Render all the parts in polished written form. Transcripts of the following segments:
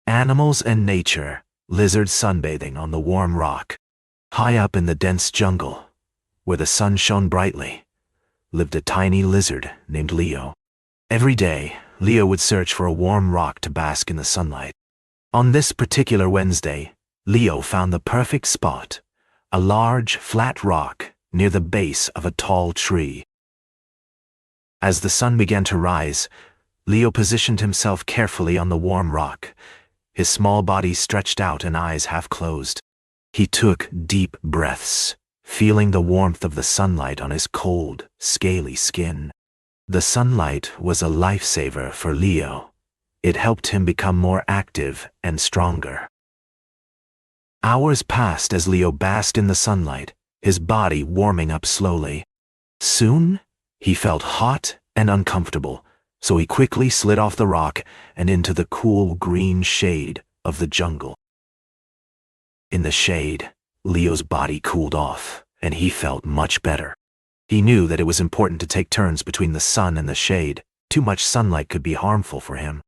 Animals and nature, lizards sunbathing on the warm rock. High up in the dense jungle, where the sun shone brightly, lived a tiny lizard named Leo. Every day, Leo would search for a warm rock to bask in the sunlight. On this particular Wednesday, Leo found the perfect spot, a large, flat rock near the base of a tall tree. As the sun began to rise, Leo positioned himself carefully on the warm rock, his small body stretched out and eyes half closed. He took deep breaths, feeling the warmth of the sunlight on his cold, scaly skin. The sunlight was a lifesaver for Leo. It helped him become more active and stronger. Hours passed as Leo basked in the sunlight, his body warming up slowly. Soon, he felt hot and uncomfortable, so he quickly slid off the rock and into the cool green shade of the jungle. In the shade, Leo's body cooled off, and he felt much better. He knew that it was important to take turns between the sun and the shade. Too much sunlight could be harmful for him.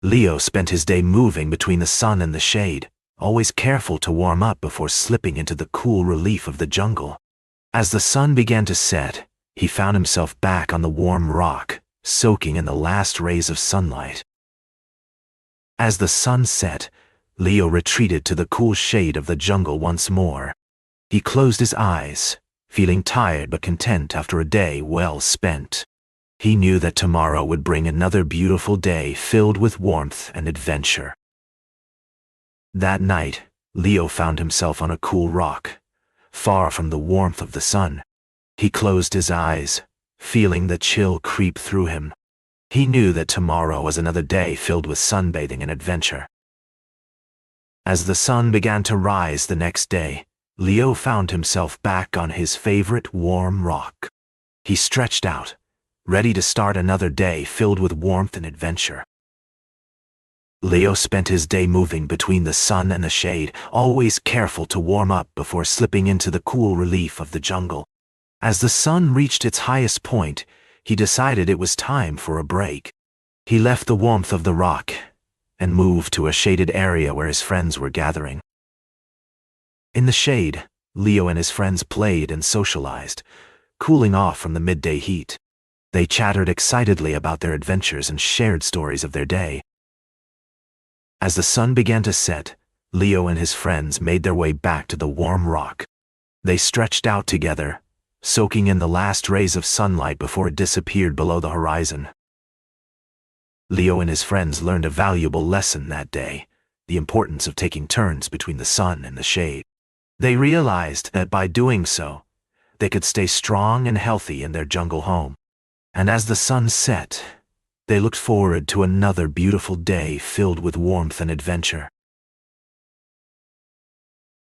Leo spent his day moving between the sun and the shade, always careful to warm up before slipping into the cool relief of the jungle. As the sun began to set, he found himself back on the warm rock, soaking in the last rays of sunlight. As the sun set, Leo retreated to the cool shade of the jungle once more. He closed his eyes, feeling tired but content after a day well spent. He knew that tomorrow would bring another beautiful day filled with warmth and adventure. That night, Leo found himself on a cool rock, far from the warmth of the sun. He closed his eyes, feeling the chill creep through him. He knew that tomorrow was another day filled with sunbathing and adventure. As the sun began to rise the next day, Leo found himself back on his favorite warm rock. He stretched out, ready to start another day filled with warmth and adventure. Leo spent his day moving between the sun and the shade, always careful to warm up before slipping into the cool relief of the jungle. As the sun reached its highest point, he decided it was time for a break. He left the warmth of the rock and moved to a shaded area where his friends were gathering. In the shade, Leo and his friends played and socialized, cooling off from the midday heat. They chattered excitedly about their adventures and shared stories of their day. As the sun began to set, Leo and his friends made their way back to the warm rock. They stretched out together, soaking in the last rays of sunlight before it disappeared below the horizon. Leo and his friends learned a valuable lesson that day, the importance of taking turns between the sun and the shade. They realized that by doing so, they could stay strong and healthy in their jungle home. And as the sun set, they looked forward to another beautiful day filled with warmth and adventure.